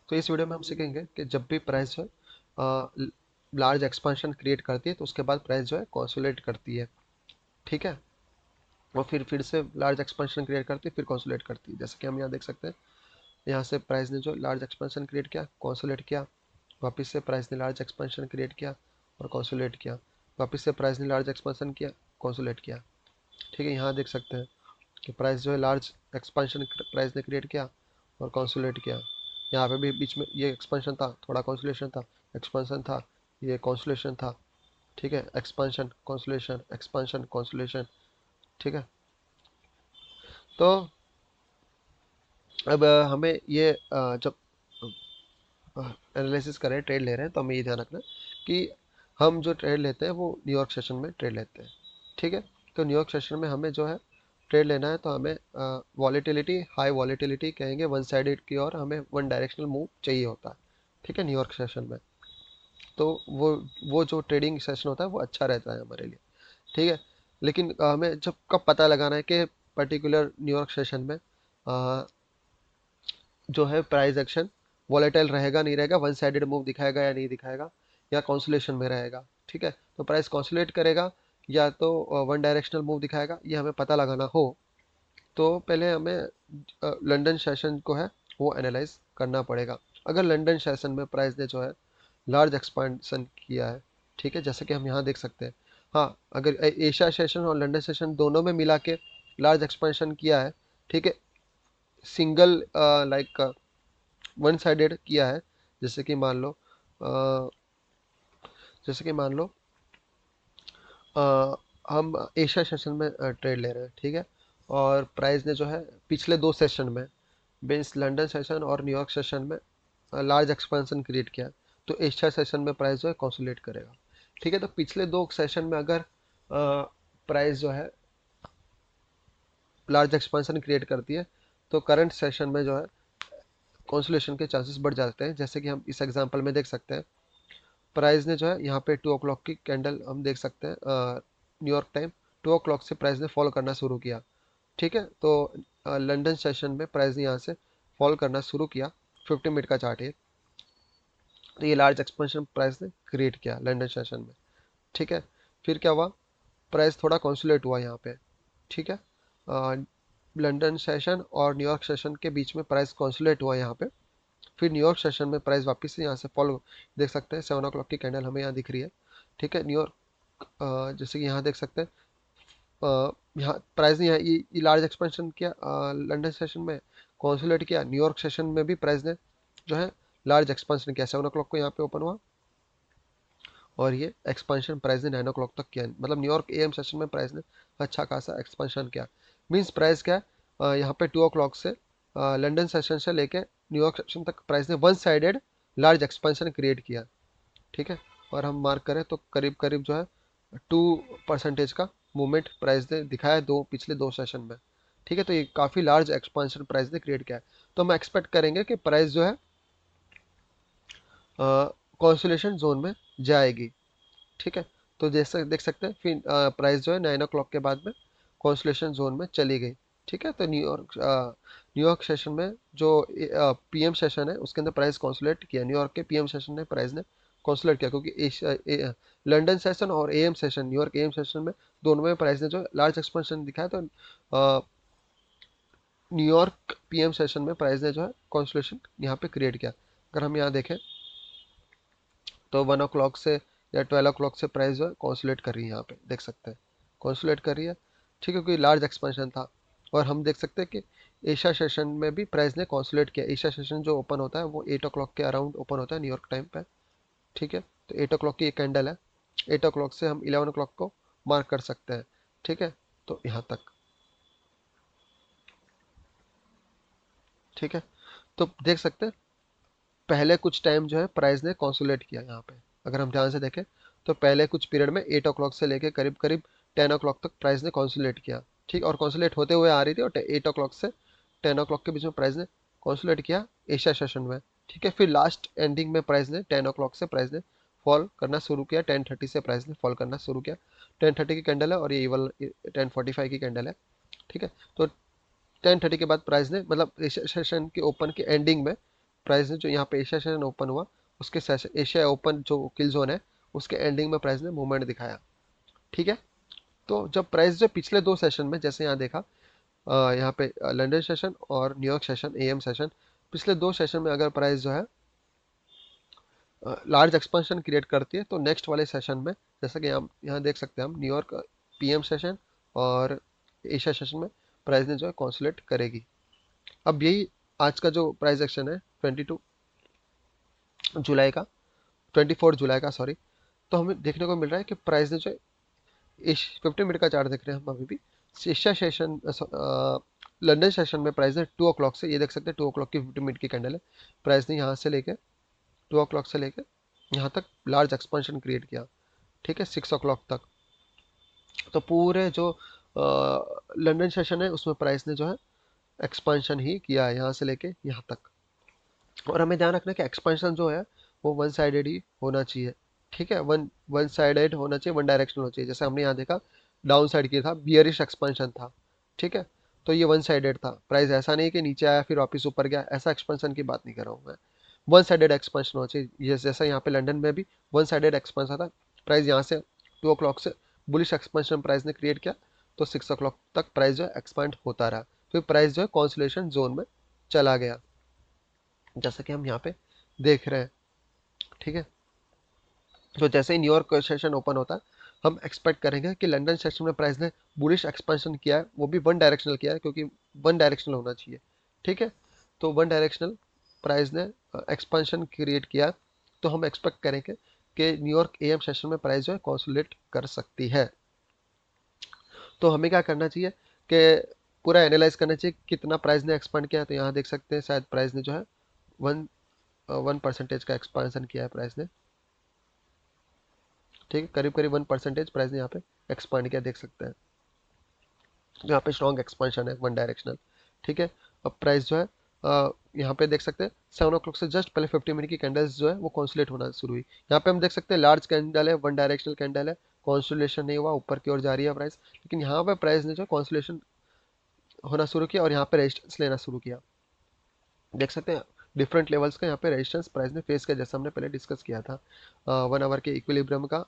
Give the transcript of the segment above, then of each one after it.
तो इस वीडियो में हम सीखेंगे कि जब भी प्राइस जो है लार्ज एक्सपांशन क्रिएट करती है तो उसके बाद प्राइस जो है कंसोलिडेट करती है। ठीक है, और फिर से लार्ज एक्सपांशन क्रिएट करती है, फिर कंसोलिडेट करती है। जैसे कि हम यहाँ देख सकते हैं, यहाँ से प्राइस ने जो लार्ज एक्सपांशन क्रिएट किया, कंसोलिडेट किया, वापस से प्राइस ने लार्ज एक्सपांशन क्रिएट किया और कंसोलिडेट किया, वापस से प्राइस ने लार्ज एक्सपांशन किया, कंसोलिडेट किया। ठीक है, यहाँ देख सकते हैं कि प्राइस जो है लार्ज एक्सपांशन प्राइस ने क्रिएट किया और कंसोलिडेट किया। यहाँ पे भी बीच में ये एक्सपांशन था, थोड़ा कंसोलिडेशन था, एक्सपांशन था, ये कंसोलिडेशन था। ठीक है, एक्सपांशन कंसोलिडेशन, एक्सपांशन कंसोलिडेशन। ठीक है, तो अब हमें ये जब एनालिसिस कर रहे हैं, ट्रेड ले रहे हैं, तो हमें ये ध्यान रखना है कि हम जो ट्रेड लेते हैं वो न्यूयॉर्क सेशन में ट्रेड लेते हैं। ठीक है, तो न्यूयॉर्क सेशन में हमें जो है ट्रेड लेना है, तो हमें वॉलेटिलिटी, हाई वॉलेटिलिटी कहेंगे, वन साइडेड की और हमें वन डायरेक्शनल मूव चाहिए होता है। ठीक है, न्यूयॉर्क सेशन में तो वो जो ट्रेडिंग सेशन होता है वो अच्छा रहता है हमारे लिए। ठीक है, लेकिन हमें जब कब पता लगाना है कि पर्टिकुलर न्यूयॉर्क सेशन में जो है प्राइस एक्शन वॉलेटाइल रहेगा नहीं रहेगा, वन साइडेड मूव दिखाएगा या नहीं दिखाएगा, या कॉन्सुलेशन में रहेगा। ठीक है, तो प्राइस कॉन्सुलेट करेगा या तो वन डायरेक्शनल मूव दिखाएगा, ये हमें पता लगाना हो तो पहले हमें लंदन सेशन को है वो एनालाइज करना पड़ेगा। अगर लंदन सेशन में प्राइस ने जो है लार्ज एक्सपांसन किया है, ठीक है, जैसे कि हम यहाँ देख सकते हैं, हाँ, अगर एशिया सेशन और लंदन सेशन दोनों में मिला के लार्ज एक्सपेंशन किया है, ठीक है, सिंगल लाइक वन साइडेड किया है, जैसे कि मान लो अ, जैसे कि मान लो अ, हम एशिया सेशन में ट्रेड ले रहे हैं। ठीक है, और प्राइस ने जो है पिछले दो सेशन में, मीन्स लंदन सेशन और न्यूयॉर्क सेशन में लार्ज एक्सपेंशन क्रिएट किया, तो एशिया सेशन में प्राइस जो है कंसोलिडेट करेगा। ठीक है, तो पिछले दो सेशन में अगर प्राइस जो है लार्ज एक्सपेंशन क्रिएट करती है तो करंट सेशन में जो है कंसोलिडेशन के चांसेस बढ़ जाते हैं। जैसे कि हम इस एग्जांपल में देख सकते हैं, प्राइस ने जो है यहाँ पे 2 o'clock की कैंडल हम देख सकते हैं, न्यूयॉर्क टाइम 2 o'clock से प्राइस ने फॉलो करना शुरू किया। ठीक है, तो लंदन सेशन में प्राइस ने यहाँ से फॉल करना शुरू किया, 50 मिनट का चार्ट है, तो ये लार्ज एक्सपेंशन प्राइस ने क्रिएट किया लंदन सेशन में। ठीक है, फिर क्या हुआ, प्राइस थोड़ा कंसोलिडेट हुआ यहाँ पे। ठीक है, लंदन सेशन और न्यूयॉर्क सेशन के बीच में प्राइस कंसोलिडेट हुआ यहाँ पे। फिर न्यूयॉर्क सेशन में प्राइस वापस से यहाँ से फॉलो, देख सकते हैं 7 o'clock की कैंडल हमें यहाँ दिख रही है। ठीक है, न्यूयॉर्क जैसे कि यहाँ देख सकते हैं, यहाँ प्राइस ने ये लार्ज एक्सपेंशन किया, लंदन सेशन में कंसोलिडेट किया, न्यूयॉर्क सेशन में भी प्राइस ने जो है लार्ज एक्सपेंशन किया, 7 o'clock को यहाँ पे ओपन हुआ और ये एक्सपेंशन प्राइस ने 9 o'clock तक किया। मतलब न्यूयॉर्क एएम सेशन में प्राइस ने अच्छा खासा एक्सपेंशन किया। मीन्स प्राइस क्या है, यहाँ पे 2 o'clock से लंदन सेशन से लेके न्यूयॉर्क सेशन तक प्राइस ने one sided large expansion create किया। ठीक है, और हम मार्क करें तो करीब करीब जो है 2% का मूवमेंट प्राइस ने दिखाया दो पिछले दो सेशन में। ठीक है, तो ये काफ़ी लार्ज एक्सपेंशन प्राइस ने क्रिएट किया है। तो हम एक्सपेक्ट करेंगे कि प्राइस जो है कंसोलिडेशन जोन में जाएगी। ठीक है, तो जैसे देख सकते हैं फिर प्राइस जो है 9 o'clock के बाद में कंसोलिडेशन जोन में चली गई। ठीक है, तो न्यूयॉर्क सेशन में जो पीएम सेशन है उसके अंदर प्राइस कंसोलिडेट किया, न्यूयॉर्क के पीएम सेशन में प्राइस ने कंसोलिडेट किया, क्योंकि लंदन सेशन और am session, New York am session में दोनों में प्राइस ने जो लार्ज एक्सपेंशन दिखाया, तो न्यूयॉर्क पीएम सेशन में प्राइस ने जो है कंसोलिडेशन यहाँ पे क्रिएट किया। अगर हम यहाँ देखें तो 1 o'clock से या 12 o'clock से प्राइस जो है कॉन्सुलेट कर रही है, यहाँ पे देख सकते हैं कॉन्सुलेट कर रही है। ठीक है, क्योंकि लार्ज एक्सपेंशन था। और हम देख सकते हैं कि एशिया सेशन में भी प्राइस ने कॉन्सुलेट किया। एशिया सेशन जो ओपन होता है वो 8 o'clock के अराउंड ओपन होता है न्यूयॉर्क टाइम पे। ठीक है, तो 8 o'clock की एक कैंडल है, 8 o'clock से हम 11 o'clock को मार्क कर सकते हैं। ठीक है, तो यहाँ तक। ठीक है, तो देख सकते हैं पहले कुछ टाइम जो है प्राइस ने कॉन्सुलेट किया यहाँ पे। अगर हम ध्यान से देखें तो पहले कुछ पीरियड में 8 o'clock से लेके करीब करीब 10 o'clock तक प्राइस ने कॉन्सुलेट किया। ठीक, और कॉन्सुलेट होते हुए आ रही थी, और 8 o'clock से 10 o'clock के बीच में प्राइस ने कॉन्सुलेट किया एशिया सेशन में। ठीक है, फिर लास्ट एंडिंग में प्राइस ने 10 o'clock से प्राइस ने फॉल करना शुरू किया, 10:30 से प्राइस ने फॉल करना शुरू किया। 10:30 की कैंडल है और ये इवल 10:45 की कैंडल है। ठीक है, तो 10:30 के बाद प्राइस ने, मतलब एशिया सेशन के ओपन के एंडिंग में प्राइस ने जो यहाँ पे एशिया सेशन ओपन हुआ उसके सेशन एशिया ओपन जो किल जोन है उसके एंडिंग में प्राइस ने मूवमेंट दिखाया। ठीक है, तो जब प्राइस जो पिछले दो सेशन में जैसे यहाँ देखा, यहाँ पे लंदन सेशन और न्यूयॉर्क सेशन एएम सेशन, पिछले दो सेशन में अगर प्राइस जो है लार्ज एक्सपेंशन क्रिएट करती है तो नेक्स्ट वाले सेशन में, जैसा कि हम यहाँ देख सकते हैं, हम न्यूयॉर्क पीएम सेशन और एशिया सेशन में प्राइस ने जो है कॉन्सुलेट करेगी। अब यही आज का जो प्राइस एक्शन है जुलाई का 24 जुलाई का, सॉरी, तो हमें देखने को मिल रहा है कि प्राइस ने जो है 50 मिनट का चार्ट देख रहे हैं हम अभी भी, एशिया सेशन लंदन सेशन में प्राइस ने 2 o'clock से, ये देख सकते हैं 2 o'clock की 50 मिनट की कैंडल है, प्राइस ने यहाँ से लेके 2 o'clock से लेके यहाँ तक लार्ज एक्सपेंशन क्रिएट किया। ठीक है, 6 o'clock तक। तो पूरे जो लंदन सेशन है उसमें प्राइस ने जो है एक्सपेंशन ही किया है यहाँ से लेके यहाँ तक। और हमें ध्यान रखना है कि एक्सपेंशन जो है वो वन साइडेड ही होना चाहिए। ठीक है, वन वन साइडेड होना चाहिए, वन डायरेक्शनल होना चाहिए। जैसे हमने यहाँ देखा डाउन साइड की था, बियरिश एक्सपेंशन था। ठीक है, तो ये वन साइडेड था, प्राइस ऐसा नहीं कि नीचे आया फिर वापस ऊपर गया, ऐसा एक्सपेंशन की बात नहीं कर रहा हूँ मैं। वन साइडेड एक्सपेंशन होना चाहिए, ये जैसा यहाँ पे लंदन में भी वन साइडेड एक्सपेंशन था। प्राइस यहाँ से 2 o'clock से बुलिश एक्सपेंशन प्राइस ने क्रिएट किया, तो 6 o'clock तक प्राइस जो है एक्सपांड होता रहा, फिर प्राइस जो है कॉन्सोलेशन जोन में चला गया, जैसा कि हम यहाँ पे देख रहे हैं। ठीक है, तो जैसे ही न्यूयॉर्क सेशन ओपन होता है हम एक्सपेक्ट करेंगे कि लंदन सेशन में प्राइस ने बुलिश एक्सपेंशन किया है, वो भी वन डायरेक्शनल किया है, क्योंकि वन डायरेक्शनल होना चाहिए। ठीक है, तो वन डायरेक्शनल प्राइस ने एक्सपेंशन क्रिएट किया, तो हम एक्सपेक्ट करेंगे कि न्यूयॉर्क एएम सेशन में प्राइस जो है कॉन्सोलेट कर सकती है। तो हमें क्या करना चाहिए कि पूरा एनालाइज करना चाहिए कितना प्राइस ने एक्सपांड किया है। तो यहाँ देख सकते हैं शायद प्राइस ने जो है 1% का एक्सपांसन किया है प्राइस ने। ठीक है, करीब करीब 1% प्राइस ने यहाँ पे एक्सपांड किया, देख सकते हैं यहाँ पे स्ट्रॉन्ग एक्सपांशन है वन डायरेक्शनल। ठीक है, अब प्राइस जो है यहाँ पे देख सकते हैं 7 o'clock से जस्ट पहले 50 मिनट की कैंडल्स जो है वो कॉन्सुलेट होना शुरू हुई। यहाँ पे हम देख सकते हैं लार्ज कैंडल है, वन डायरेक्शनल कैंडल है, कॉन्सुलेशन नहीं हुआ, ऊपर की ओर जा रही है प्राइस, लेकिन यहाँ पे प्राइस ने जो कॉन्सुलेशन होना शुरू किया और यहाँ पे रेजिस्टेंस लेना शुरू किया। देख सकते हैं डिफरेंट लेवल्स का यहाँ पे रेजिस्टेंस प्राइस ने फेस किया, जैसा हमने पहले डिस्कस किया था 1 आवर के इक्विलिब्रियम का,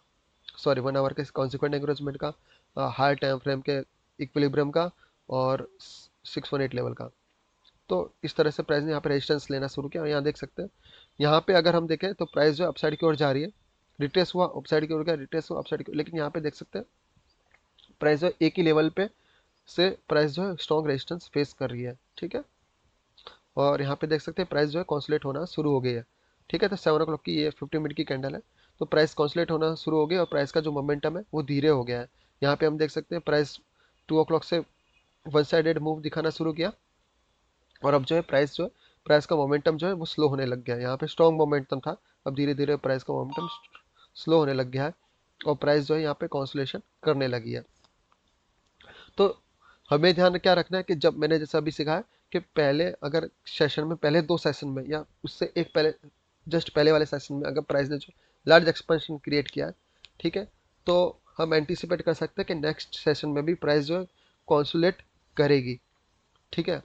सॉरी 1 आवर के कॉन्सिक्वेंट एंगेजमेंट का, हायर टाइम फ्रेम के इक्विलिब्रियम का और 618 लेवल का। तो इस तरह से प्राइस ने यहाँ पे रेजिस्टेंस लेना शुरू किया और यहाँ देख सकते हैं यहाँ पे अगर हम देखें तो प्राइस जो अपसाइड की ओर जा रही है, रिट्रेस हुआ अपसाइड की ओर गया, रिट्रेस हुआ अपसाइड की ओर, लेकिन यहाँ पे देख सकते हैं प्राइस जो एक ही लेवल पे से प्राइस जो है स्ट्रॉन्ग रेजिस्टेंस फेस कर रही है। ठीक है, और यहाँ पे देख सकते हैं प्राइस जो है कॉन्सुलेट होना शुरू हो गई है। ठीक है, तो 7 o'clock की ये 50 मिनट की कैंडल है, तो प्राइस कॉन्सुलेट होना शुरू हो गया और प्राइस का जो मोमेंटम है वो धीरे हो गया है। यहाँ पे हम देख सकते हैं प्राइस 2 o'clock से वन साइडेड मूव दिखाना शुरू किया और अब जो है प्राइस का मोमेंटम जो है वो स्लो होने लग गया है। यहाँ पे स्ट्रॉन्ग मोमेंटम था, अब धीरे धीरे प्राइस का मोमेंटम स्लो होने लग गया है और प्राइस जो है यहाँ पे कॉन्सुलेशन करने लगी है। तो हमें ध्यान क्या रखना है कि जब मैंने जैसा अभी सिखाया कि पहले अगर सेशन में, पहले दो सेशन में या उससे एक पहले, जस्ट पहले वाले सेशन में अगर प्राइस ने जो लार्ज एक्सपेंशन क्रिएट किया है, ठीक है, तो हम एंटीसिपेट कर सकते हैं कि नेक्स्ट सेशन में भी प्राइस जो है कॉन्सुलेट करेगी। ठीक है,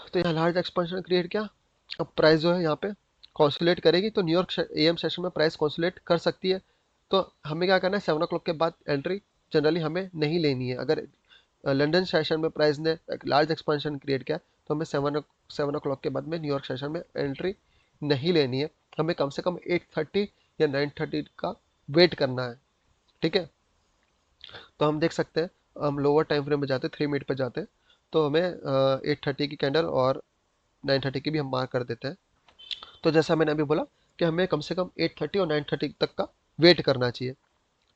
तो यहाँ लार्ज एक्सपेंशन क्रिएट किया, अब प्राइस जो है यहाँ पे कॉन्सुलेट करेगी, तो न्यूयॉर्क एएम सेशन में प्राइस कॉन्सुलेट कर सकती है। तो हमें क्या करना है, 7 o'clock के बाद एंट्री जनरली हमें नहीं लेनी है। अगर लंदन सेशन में प्राइस ने एक लार्ज एक्सपेंशन क्रिएट किया तो हमें 7 o'clock के बाद में न्यूयॉर्क सेशन में एंट्री नहीं लेनी है, हमें कम से कम 8:30 या 9:30 का वेट करना है। ठीक है, तो हम देख सकते हैं, हम लोअर टाइम फ्रेम में जाते हैं, 3 मिनट पे जाते हैं, तो हमें 8:30 की कैंडल और 9:30 की भी हम मार्क कर देते हैं। तो जैसा मैंने अभी बोला कि हमें कम से कम 8:30 और 9:30 तक का वेट करना चाहिए।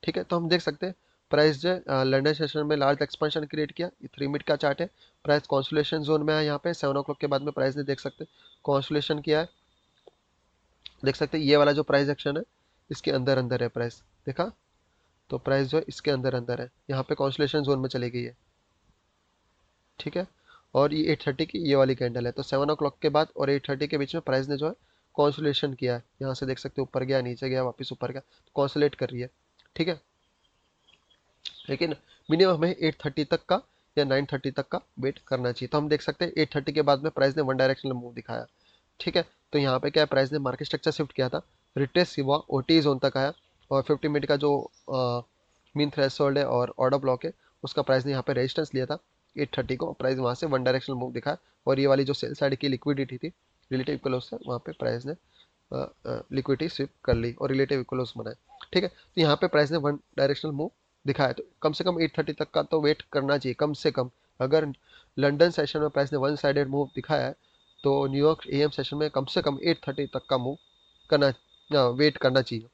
ठीक है, तो हम देख सकते हैं प्राइस जो लंदन सेशन में लार्ज एक्सपेंशन क्रिएट किया, ये 3 मिनट का चार्ट है, प्राइस कॉन्सुलेशन जोन में है। यहाँ पे 7 o'clock के बाद में प्राइस ने देख सकते हैं कॉन्सुलेशन किया है, देख सकते हैं ये वाला जो प्राइस एक्शन है इसके अंदर अंदर है प्राइस, देखा, तो प्राइस जो है इसके अंदर अंदर है, यहाँ पे कॉन्सुलेशन जोन में चली गई है। ठीक है, और ये 8:30 की ये वाली कैंडल है, तो 7 o'clock के बाद और 8:30 के बीच में प्राइस ने जो है कॉन्सुलेशन किया है, यहाँ से देख सकते हैं ऊपर गया, नीचे गया, वापस ऊपर गया, तो कॉन्सुलेट कर रही है। ठीक है, लेकिन मिनिमम हमें 8:30 तक का या 9:30 तक का वेट करना चाहिए। तो हम देख सकते हैं 8:30 के बाद में प्राइस ने वन डायरेक्शनल मूव दिखाया। ठीक है, तो यहाँ पे क्या है, प्राइस ने मार्केट स्ट्रक्चर शिफ्ट किया था, रिट्रेस हुआ, ओटी जोन तक आया और 50 मिनट का जो मीन थ्रेशोल्ड है और ऑर्डर ब्लॉक है उसका प्राइस ने यहाँ पे रेजिस्टेंस लिया था 8:30 को, प्राइस वहाँ से वन डायरेक्शनल मूव दिखाया और ये वाली जो सेल साइड की लिक्विडिटी थी रिलेटिव क्लोज से, वहाँ पे प्राइस ने लिक्विडिटी स्विप कर ली और रिलेटिव क्लोज बनाया। ठीक है, तो यहाँ पे प्राइस ने वन डायरेक्शनल मूव दिखाया, तो कम से कम 8:30 तक का तो वेट करना चाहिए कम से कम। अगर लंदन सेशन में प्राइस ने वन साइडेड मूव दिखाया है तो न्यूयॉर्क एएम सेशन में कम से कम 8:30 तक का मूव करना, वेट करना चाहिए।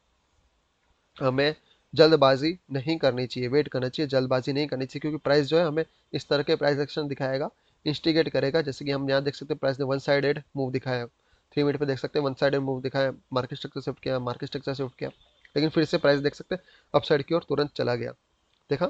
हमें जल्दबाजी नहीं करनी चाहिए, वेट करना चाहिए, जल्दबाजी नहीं करनी चाहिए, क्योंकि प्राइस जो है हमें इस तरह के प्राइस एक्शन दिखाएगा, इंस्टिगेट करेगा। जैसे कि हम यहाँ देख सकते हैं प्राइस ने वन साइडेड मूव दिखाया, 3 मिनट पे देख सकते हैं वन साइडेड मूव दिखाया, मार्केट स्ट्रक्चर शिफ्ट किया, मार्केट स्ट्रक्चर शिफ्ट किया, लेकिन फिर से प्राइस देख सकते हैं अपसाइड की ओर तुरंत चला गया। देखा,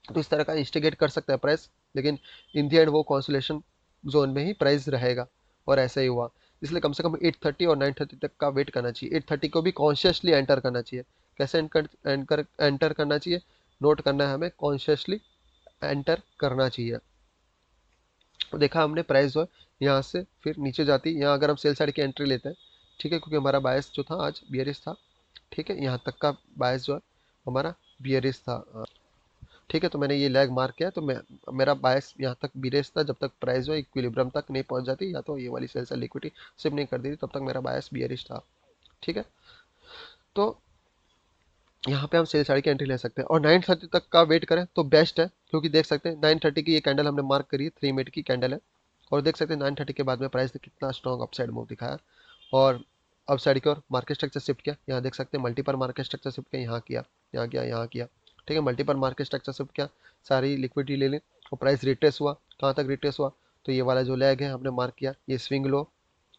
तो इस तरह का इंस्टिगेट कर सकता है प्राइस, लेकिन इन दी एंड वो कॉन्सुलेशन जोन में ही प्राइस रहेगा और ऐसा ही हुआ। इसलिए कम से कम 8:30 और 9:30 तक का वेट करना चाहिए। 8:30 को भी कॉन्शियसली एंटर करना चाहिए। कैसे एंटर करना चाहिए, नोट करना है हमें, कॉन्शियसली एंटर करना चाहिए। तो देखा हमने प्राइस जो है यहाँ से फिर नीचे जाती, यहाँ अगर हम सेल साइड की एंट्री लेते हैं, ठीक है, क्योंकि हमारा बायस जो था आज बियरिश था। ठीक है, यहाँ तक का बायस जो है हमारा बियरिश था। ठीक है, तो मैंने ये लैग मार्क किया, तो मेरा बायस यहाँ तक बियरिश था, जब तक प्राइस जो है इक्विलिब्रियम तक नहीं पहुंच जाती, या तो ये वाली सेल साइड लिक्विडिटी सिप नहीं कर दी थी, तब तक मेरा बायस बियरिश था। ठीक है, तो यहाँ पे हम सेल साइड की एंट्री ले सकते हैं और 9:30 तक का वेट करें तो बेस्ट है, क्योंकि देख सकते हैं 9:30 की ये कैंडल हमने मार्क करी है, 3 मिनट की कैंडल है और देख सकते हैं 9:30 के बाद में प्राइस ने कितना स्ट्रॉन्ग अपसाइड मूव दिखाया और अपसाइड की ओर मार्केट स्ट्रक्चर शिफ्ट किया। यहाँ देख सकते हैं मल्टीपल मार्केट स्ट्रक्चर शिफ्ट किया, यहाँ किया, यहाँ किया, यहाँ किया। ठीक है, मल्टीपल मार्केट स्ट्रक्चर शिफ्ट किया, सारी लिक्विडिटी ले लें और प्राइस रिट्रेस हुआ। कहाँ तक रिट्रेस हुआ, तो ये वाला जो लैग है हमने मार्क किया, ये स्विंग लो।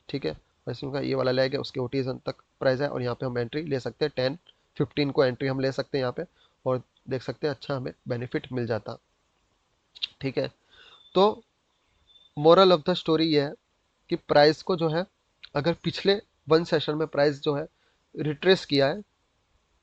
ठीक है, का ये वाला लैग है, उसके ओटीजन तक प्राइस है और यहाँ पे हम एंट्री ले सकते हैं 10-15 को एंट्री हम ले सकते हैं यहाँ पे और देख सकते हैं अच्छा हमें बेनिफिट मिल जाता। ठीक है, तो मोरल ऑफ द स्टोरी ये है कि प्राइस को जो है, अगर पिछले वन सेशन में प्राइस जो है रिट्रेस किया है,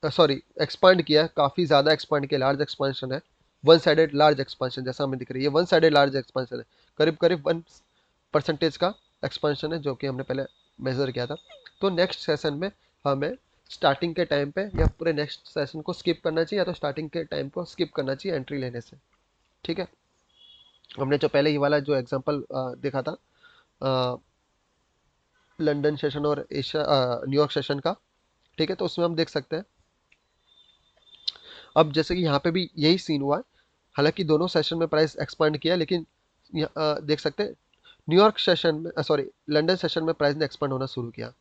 सॉरी एक्सपांड किया है, काफ़ी ज़्यादा एक्सपांड किया, लार्ज एक्सपांशन है, वन साइडेड लार्ज एक्सपांशन जैसा हमें दिख रही है, वन साइडेड लार्ज एक्सपांशन है, करीब करीब 1% का एक्सपांशन है जो कि हमने पहले मेजर किया था। तो नेक्स्ट सेशन में हमें स्टार्टिंग के टाइम पे या पूरे नेक्स्ट सेशन को स्किप करना चाहिए, या तो स्टार्टिंग के टाइम को स्किप करना चाहिए एंट्री लेने से। ठीक है, हमने जो पहले ये वाला जो एग्जांपल देखा था लंदन सेशन और एशिया न्यूयॉर्क सेशन का, ठीक है, तो उसमें हम देख सकते हैं अब जैसे कि यहाँ पे भी यही सीन हुआ है, हालांकि दोनों सेशन में प्राइस एक्सपांड किया, लेकिन देख सकते हैं न्यूयॉर्क सेशन में, सॉरी लंदन सेशन में प्राइस ने एक्सपांड होना शुरू किया।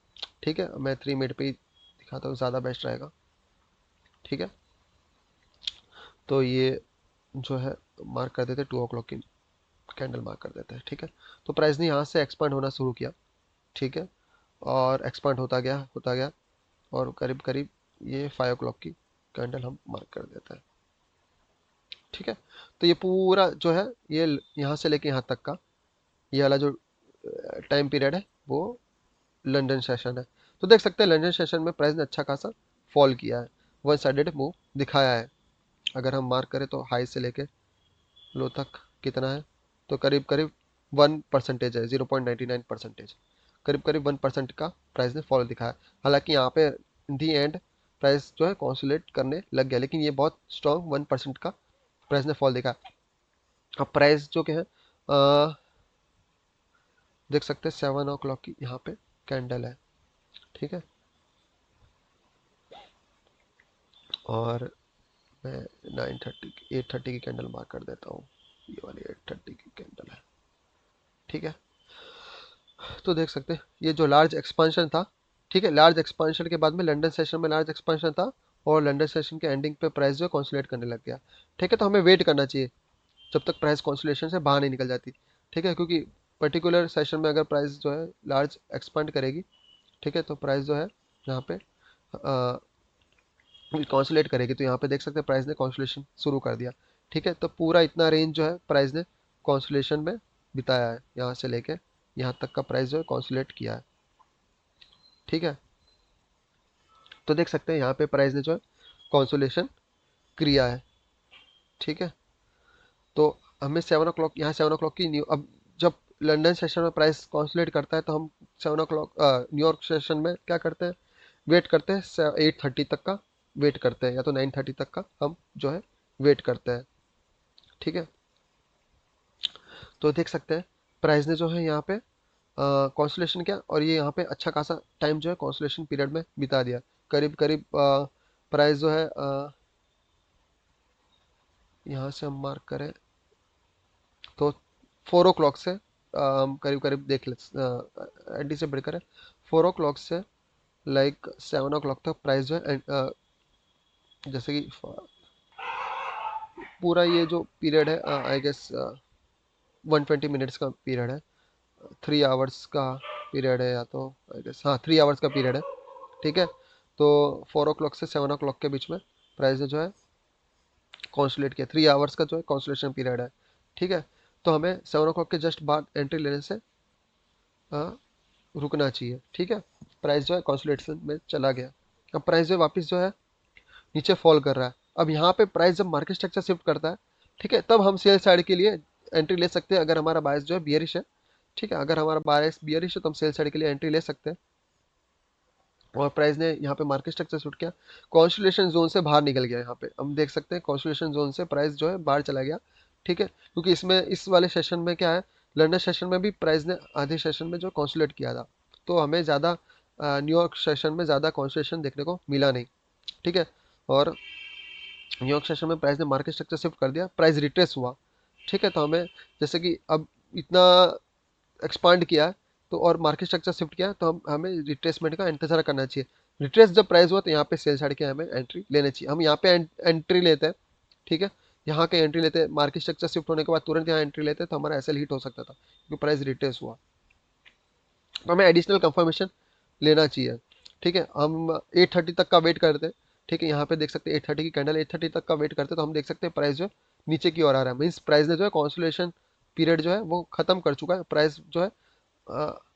ठीक है, मैं 3 मिनट पे ही दिखाता हूँ, ज़्यादा बेस्ट रहेगा। ठीक है, तो ये जो है मार्क कर देते 2 o'clock की कैंडल मार्क कर देते हैं। ठीक है, तो प्राइस ने यहाँ से एक्सपांड होना शुरू किया। ठीक है, और एक्सपांड होता गया होता गया और करीब करीब ये 5 o'clock की कैंडल हम मार्क कर देते हैं। ठीक है, तो ये पूरा जो है ये यहाँ से लेके यहाँ तक का ये वाला जो टाइम पीरियड है वो लंदन सेशन है। तो देख सकते हैं लंदन सेशन में प्राइस ने अच्छा खासा फॉल किया है, वन साइडेड मूव दिखाया है। अगर हम मार्क करें तो हाई से लेके लो तक कितना है, तो करीब करीब 1% है, 0.99%, करीब करीब 1% का प्राइस ने फॉल दिखाया। हालांकि यहाँ पे इन दी एंड प्राइस जो है कॉन्सुलेट करने लग गया, लेकिन ये बहुत स्ट्रॉन्ग 1% का प्राइस ने फॉल दिखा। अब प्राइस जो कि है देख सकते हैं 7 o'clock की यहाँ पे कैंडल है। ठीक है, और मैं 9:30 की 8:30 की कैंडल मार्क कर देता हूँ, ये वाली 8:30 की कैंडल है। ठीक है, तो देख सकते हैं ये जो लार्ज एक्सपांशन था, ठीक है, लार्ज एक्सपांशन के बाद में लंदन सेशन में लार्ज एक्सपांशन था और लंदन सेशन के एंडिंग पे प्राइस जो है कॉन्सुलेट करने लग गया। ठीक है, तो हमें वेट करना चाहिए जब तक प्राइस कॉन्सुलेशन से बाहर नहीं निकल जाती। ठीक है, क्योंकि पर्टिकुलर सेशन में अगर प्राइस जो है लार्ज एक्सपांड करेगी, ठीक है, तो प्राइस जो है यहाँ पे कॉन्सुलेट करेगी, तो यहाँ पे देख सकते हैं प्राइस ने कॉन्सुलेशन शुरू कर दिया। ठीक है, तो पूरा इतना रेंज जो है प्राइस ने कॉन्सुलेशन में बिताया है, यहाँ से लेके यहाँ तक का प्राइस जो है कॉन्सुलेट किया है। ठीक है, तो देख सकते हैं यहाँ पे प्राइस ने जो है कॉन्सुलेशन किया है। ठीक है, तो हमें 7 o'clock, यहाँ 7 o'clock की न्यू, अब जब लंदन सेशन में प्राइस कॉन्सुलेट करता है तो हम 7 o'clock न्यूयॉर्क सेशन में क्या करते हैं, वेट करते हैं 8:30 तक का, वेट करते हैं या तो 9:30 तक का हम जो है वेट करते हैं। ठीक है, तो देख सकते हैं प्राइस ने जो है यहाँ पे कॉन्सुलेशन किया और ये यहाँ पे अच्छा खासा टाइम जो है कॉन्सुलेशन पीरियड में बिता दिया। करीब करीब प्राइस जो है यहाँ से हम मार्क करें तो 4 o'clock से हम करीब करीब देख ले, एंटी से बढ़कर है 4 o'clock से लाइक 7 o'clock तक प्राइस जो है जैसे कि पूरा ये जो पीरियड है आई गेस 120 मिनट्स का पीरियड है, 3 आवर्स का पीरियड है या तो आई गेस, हाँ 3 आवर्स का पीरियड है। ठीक है, तो 4 o'clock से 7 o'clock के बीच में प्राइस ने जो है कॉन्सुलेट किया, 3 आवर्स का जो है कॉन्सुलेशन पीरियड है। ठीक है, तो हमें 7 o'clock के जस्ट बाद एंट्री लेने से रुकना चाहिए। ठीक है, प्राइस जो है कॉन्सुलेशन में चला गया, अब प्राइस जो है वापस जो है नीचे फॉल कर रहा है। अब यहाँ पे प्राइस जब मार्केट स्ट्रक्चर शिफ्ट करता है, ठीक है, तब हम सेल साइड के लिए एंट्री ले सकते हैं अगर हमारा बायस जो है बियरिश है। ठीक है, अगर हमारा बायस बियरिश है तो हम सेल साइड के लिए एंट्री ले सकते हैं। और प्राइस ने यहाँ पे मार्केट स्ट्रक्चर शूट किया, कॉन्सुलेशन जोन से बाहर निकल गया। यहाँ पे हम देख सकते हैं कॉन्सुलेशन जोन से प्राइस जो है बाहर चला गया। ठीक है, क्योंकि इसमें इस वाले सेशन में क्या है, लंदन सेशन में भी प्राइस ने आधे सेशन में जो कॉन्सुलेट किया था, तो हमें ज़्यादा न्यूयॉर्क सेशन में ज़्यादा कॉन्सुलेशन देखने को मिला नहीं। ठीक है, और न्यूयॉर्क सेशन में प्राइस ने मार्केट स्ट्रक्चर शिफ्ट कर दिया, प्राइस रिट्रेस हुआ। ठीक है, तो हमें जैसे कि अब इतना एक्सपांड किया है तो और मार्केट स्ट्रक्चर शिफ्ट किया है, तो हमें रिट्रेसमेंट का इंतजार करना चाहिए। रिट्रेस जब प्राइस हुआ तो यहाँ पे सेल साइड के हमें एंट्री लेनी चाहिए, हम यहाँ पे एंट्री लेते हैं। ठीक है, यहाँ के एंट्री लेते हैं, मार्केट स्ट्रक्चर शिफ्ट होने के बाद तुरंत यहाँ एंट्री लेते हैं तो हमारा एसएल हिट हो सकता था क्योंकि प्राइस रिट्रेस हुआ, तो हमें एडिशनल कंफर्मेशन लेना चाहिए। ठीक है, हम 8:30 तक का वेट करते हैं। ठीक है, यहाँ पे देख सकते हैं 8:30 की कैंडल, 8:30 तक का वेट करते हैं तो हम देख सकते हैं प्राइस जो है नीचे की ओर आ रहा है, मीन्स प्राइस ने जो है कॉन्सुलेशन पीरियड जो है वो खत्म कर चुका है। प्राइस जो है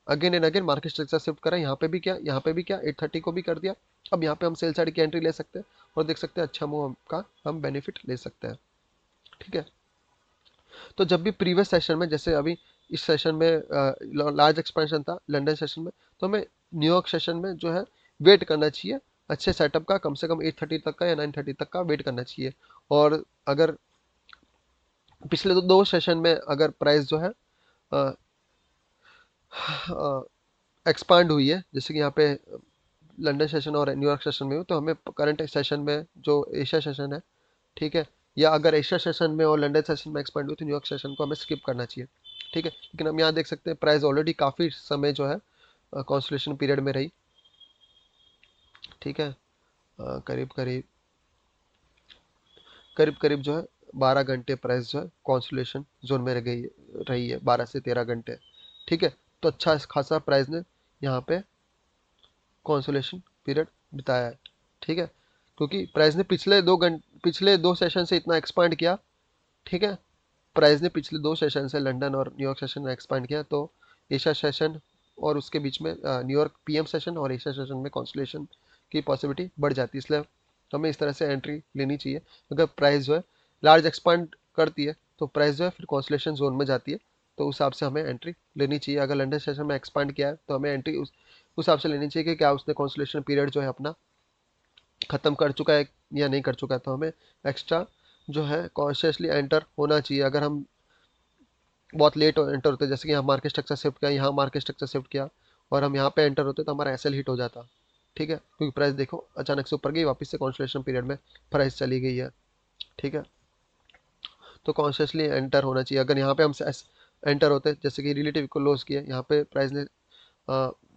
again and again market structure shift करा, यहाँ पे भी क्या, यहाँ पे भी क्या 8:30 को भी कर दिया। अब यहाँ पे हम सेल साइड की एंट्री ले सकते हैं और देख सकते हैं अच्छा मूव का हम बेनिफिट ले सकते हैं। ठीक है, तो जब भी प्रीवियस सेशन में, जैसे अभी इस सेशन में लार्ज एक्सपेंशन था लंदन सेशन में, तो हमें न्यूयॉर्क सेशन में जो है वेट करना चाहिए अच्छे सेटअप का, कम से कम 8:30 तक का या 9:30 तक का वेट करना चाहिए। और अगर पिछले दो सेशन में अगर प्राइस जो है एक्सपांड हुई है, जैसे कि यहाँ पे लंदन सेशन और न्यूयॉर्क सेशन में हुई, तो हमें करंट सेशन में जो एशिया सेशन है, ठीक है, या अगर एशिया सेशन में और लंदन सेशन में एक्सपांड हुई तो न्यूयॉर्क सेशन को हमें स्किप करना चाहिए। ठीक है, लेकिन हम यहाँ देख सकते हैं प्राइस ऑलरेडी काफ़ी समय जो है कॉन्सुलेशन पीरियड में रही। ठीक है, करीब करीब करीब करीब जो है 12 घंटे प्राइस जो है कॉन्सुलेशन जोन में रही है 12 से 13 घंटे। ठीक है, तो अच्छा खासा प्राइस ने यहाँ पे कॉन्सुलेशन पीरियड बिताया है। ठीक है, क्योंकि प्राइस ने पिछले दो सेशन से इतना एक्सपांड किया। ठीक है, प्राइस ने पिछले दो सेशन से लंदन और न्यूयॉर्क सेशन में एक्सपांड किया, तो एशिया सेशन और उसके बीच में न्यूयॉर्क पीएम सेशन और एशिया सेशन में कॉन्सुलेशन की पॉसिबिलिटी बढ़ जाती है, इसलिए हमें इस तरह से एंट्री लेनी चाहिए। अगर प्राइस जो है लार्ज एक्सपांड करती है तो प्राइस जो है फिर कॉन्सुलेशन जोन में जाती है, तो उस हिसाब से हमें एंट्री लेनी चाहिए। अगर लंदन सेशन में एक्सपांड किया है तो हमें एंट्री उस हिसाब से लेनी चाहिए कि क्या उसने कॉन्सुलेशन पीरियड जो है अपना ख़त्म कर चुका है या नहीं कर चुका है, तो हमें एक्स्ट्रा जो है कॉन्शियसली एंटर होना चाहिए। अगर हम बहुत लेट एंटर होते, जैसे कि यहाँ मार्केट स्ट्रक्चर शिफ्ट किया, यहाँ मार्केट स्ट्रक्चर शिफ्ट किया और हम यहाँ पे एंटर होते तो हमारा एसएल हिट हो जाता। ठीक है, क्योंकि प्राइस देखो अचानक से ऊपर गई, वापस से कॉन्सुलेशन पीरियड में प्राइस चली गई है। ठीक है, तो कॉन्शियसली एंटर होना चाहिए। अगर यहाँ पे हम एंटर होते, जैसे कि रिलेटिव को लॉस किया, यहाँ पे प्राइस ने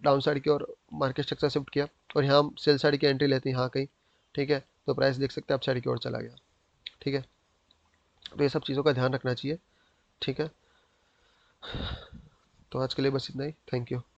डाउन साइड की और मार्केट स्ट्रक्चर शिफ्ट किया और यहाँ हम सेल साइड की एंट्री लेते हैं यहाँ कहीं। ठीक है, तो प्राइस देख सकते हैं अप साइड की ओर चला गया। ठीक है, तो ये सब चीज़ों का ध्यान रखना चाहिए। ठीक है, तो आज के लिए बस इतना ही, थैंक यू।